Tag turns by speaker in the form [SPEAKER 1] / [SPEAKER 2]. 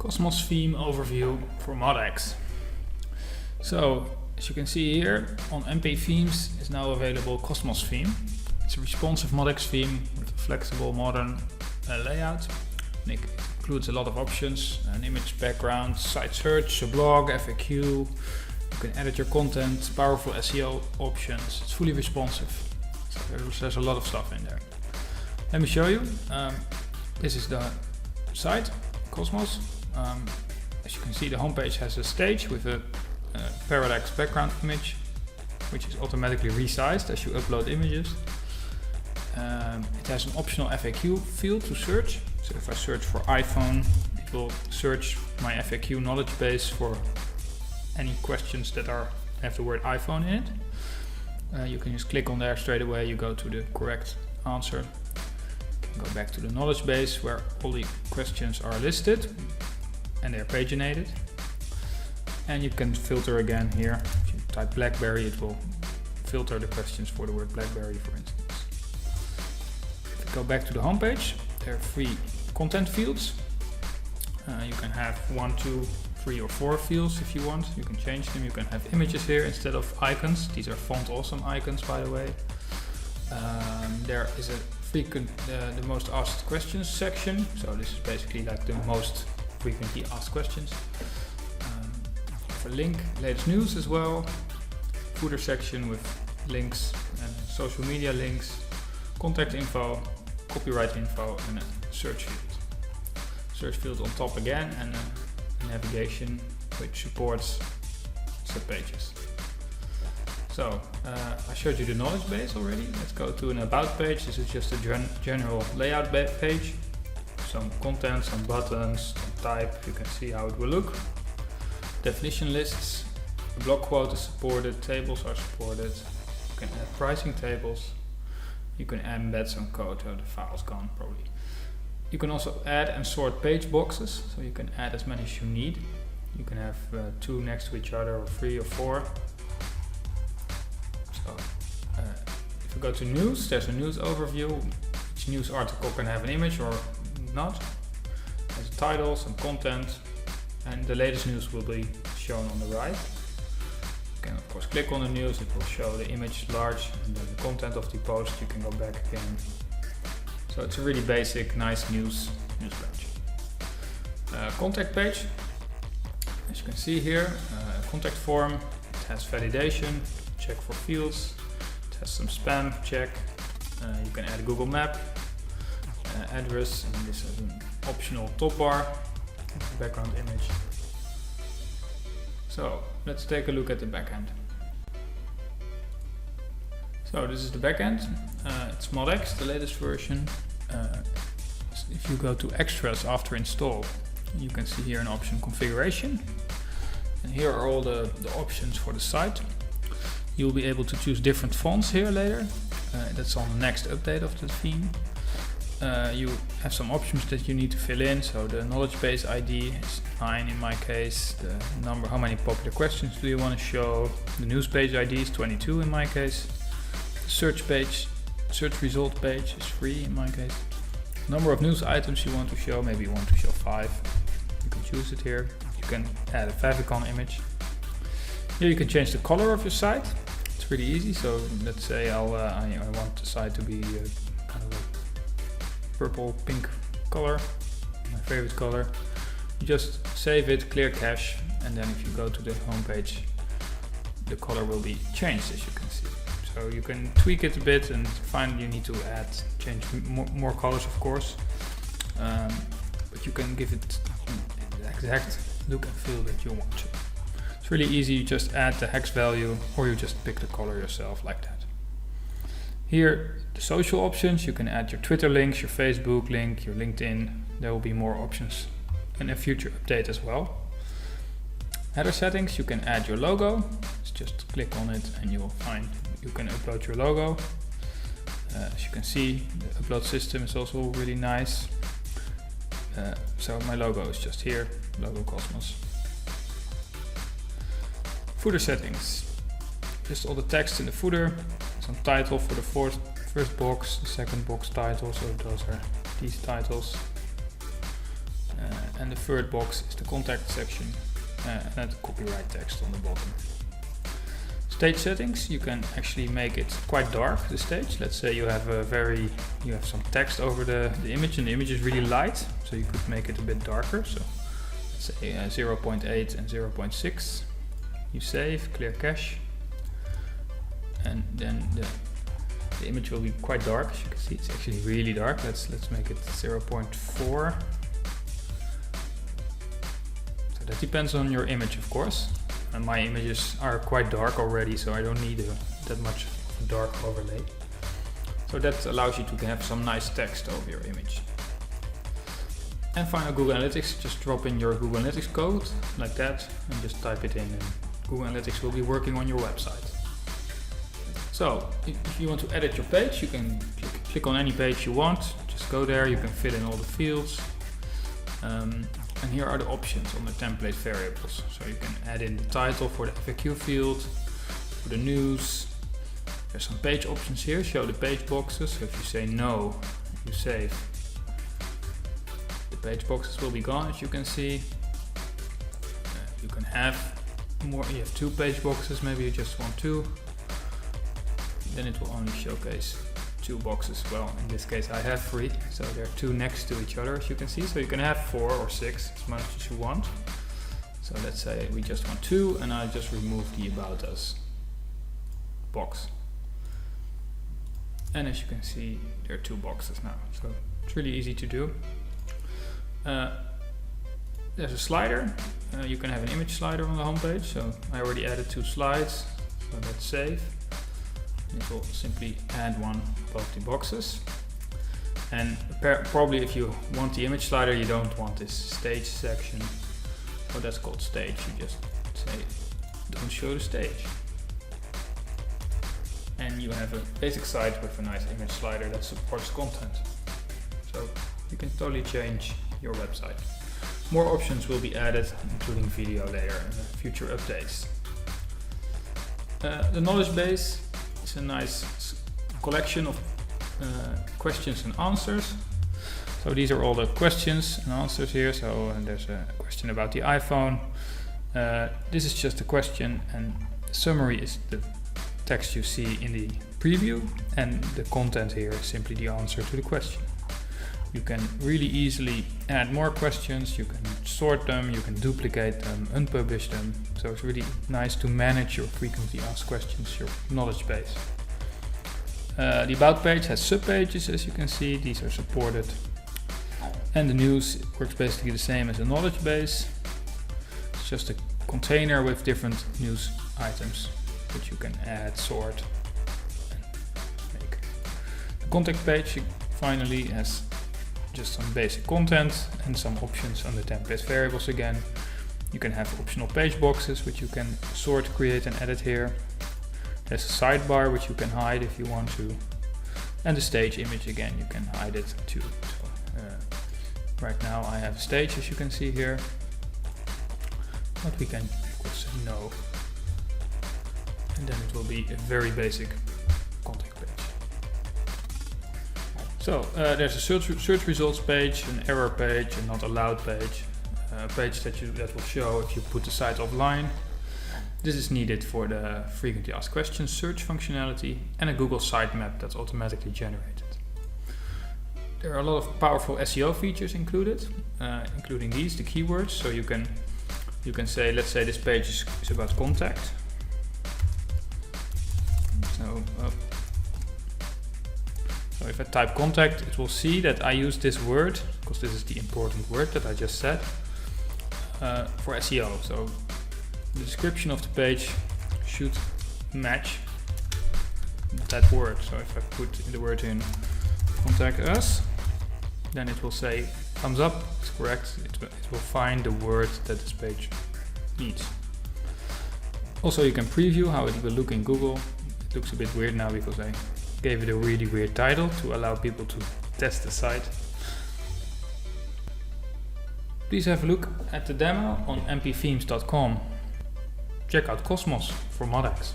[SPEAKER 1] Cosmos theme overview for ModX. So as you can see here on MP themes is now available Cosmos theme. It's a responsive ModX theme with a flexible modern layout. And it includes a lot of options: an image background, site search, a blog, FAQ. You can edit your content, powerful SEO options. It's fully responsive. So there's a lot of stuff in there. Let me show you. This is the site, Cosmos. As you can see, the homepage has a stage with a parallax background image, which is automatically resized as you upload images. It has an optional FAQ field to search. So if I search for iPhone, it will search my FAQ knowledge base for any questions that have the word iPhone in it. You can just click on there straight away, you go to the correct answer. You can go back to the knowledge base where all the questions are listed and they're paginated. And you can filter again here. If you type BlackBerry, it will filter the questions for the word BlackBerry, for instance. If you go back to the homepage, there are 3 content fields. You can have 1, 2, 3 or 4 fields if you want. You can change them. You can have images here instead of icons. These are font awesome icons, by the way. There is a the most asked questions section. So this is basically like the most frequently asked questions. For link, latest news as well. Footer section with links and social media links, contact info, copyright info, and a search field. Search field on top again, and a navigation which supports subpages. So I showed you the knowledge base already. Let's go to an about page. This is just a general layout page. Some content, some buttons, some type. You can see how it will look. Definition lists, a block quote is supported, tables are supported. You can add pricing tables. You can embed some code. Oh, the file's gone probably. You can also add and sort page boxes, so you can add as many as you need. You can have 2 next to each other, or 3 or 4. So if you go to news, there's a news overview. Each news article can have an image or not. There's a title, some content, and the latest news will be shown on the right. You can of course click on the news, it will show the image large, and then the content of the post. You can go back again. So it's a really basic, nice news page. Contact page, as you can see here, contact form. It has validation, check for fields. It has some spam check. You can add a Google Map, address, and this is an optional top bar, background image. So let's take a look at the backend. So this is the backend. It's ModX, the latest version. If you go to extras after install, you can see here an option configuration. And here are all the options for the site. You'll be able to choose different fonts here later. That's on the next update of the theme. You have some options that you need to fill in. So the knowledge base ID is 9 in my case. The number, how many popular questions do you want to show? The news page ID is 22 in my case. Search result page is 3 in my case. Number of news items you want to show, maybe you want to show 5. You can choose it here. You can add a favicon image. Here you can change the color of your site. It's pretty easy. So let's say I want the site to be kind of a purple pink color, my favorite color. You just save it, clear cache, and then if you go to the home page, the color will be changed, as you can see. So you can tweak it a bit and find you need to change more colors, of course, but you can give it the exact look and feel that you want to. It's really easy. You just add the hex value, or you just pick the color yourself like that. Here, the social options, you can add your Twitter links, your Facebook link, your LinkedIn. There will be more options in a future update as well. Header settings, you can add your logo. Just click on it and you will find you can upload your logo. As you can see, the upload system is also really nice. So my logo is just here, logo Cosmos. Footer settings, just all the text in the footer, some title for the first box, the second box title, so those are these titles. and the third box is the contact section and the copyright text on the bottom. Stage settings, you can actually make it quite dark, the stage. Let's say you have some text over the image, and the image is really light, so you could make it a bit darker. So let's say 0.8 and 0.6. You save, clear cache, and then the image will be quite dark. As you can see, it's actually really dark. Let's make it 0.4. So that depends on your image, of course. And my images are quite dark already, so I don't need that much dark overlay. So that allows you to have some nice text over your image. And finally, Google Analytics, just drop in your Google Analytics code like that and just type it in, and Google Analytics will be working on your website. So if you want to edit your page, you can click on any page you want, just go there, you can fill in all the fields. And here are the options on the template variables. So you can add in the title for the FAQ field, for the news. There's some page options here, show the page boxes. So if you say no, you save, the page boxes will be gone, as you can see. You can have more, you have 2 page boxes, maybe you just want 2. Then it will only showcase 2 boxes. Well, in this case I have 3, so there are 2 next to each other, as you can see. So you can have 4 or 6, as much as you want. So let's say we just want 2, and I just remove the About Us box. And as you can see, there are 2 boxes now. So it's really easy to do. There's a slider. You can have an image slider on the homepage. So I already added 2 slides. So let's save. It will simply add one above the boxes. And probably if you want the image slider, you don't want this stage section. So that's called stage. You just say, don't show the stage. And you have a basic site with a nice image slider that supports content. So you can totally change your website. More options will be added, including video later in future updates. The knowledge base is a nice collection of questions and answers. So these are all the questions and answers here. So there's a question about the iPhone. This is just a question, and the summary is the text you see in the preview, and the content here is simply the answer to the question. You can really easily add more questions, you can sort them, you can duplicate them, unpublish them. So it's really nice to manage your frequently asked questions, your knowledge base. The About page has subpages, as you can see, these are supported. And the news works basically the same as a knowledge base. It's just a container with different news items that you can add, sort, and make. The contact page finally has just some basic content and some options on the template variables again. You can have optional page boxes which you can sort, create and edit here. There's a sidebar which you can hide if you want to. And the stage image again, you can hide it too. So, right now I have a stage, as you can see here. But we can of course say no. And then it will be a very basic contact page. So there's a search results page, an error page, a not allowed page, a page that will show if you put the site offline. This is needed for the frequently asked questions search functionality, and a Google sitemap that's automatically generated. There are a lot of powerful SEO features included, including these, the keywords. So you can say, let's say this page is about contact. So if I type contact, it will see that I use this word, because this is the important word that I just said, for SEO. So the description of the page should match that word. So if I put the word in contact us, then it will say thumbs up, it's correct. It will find the word that this page needs. Also, you can preview how it will look in Google. It looks a bit weird now because I gave it a really weird title to allow people to test the site. Please have a look at the demo on mpthemes.com. Check out Cosmos for ModX.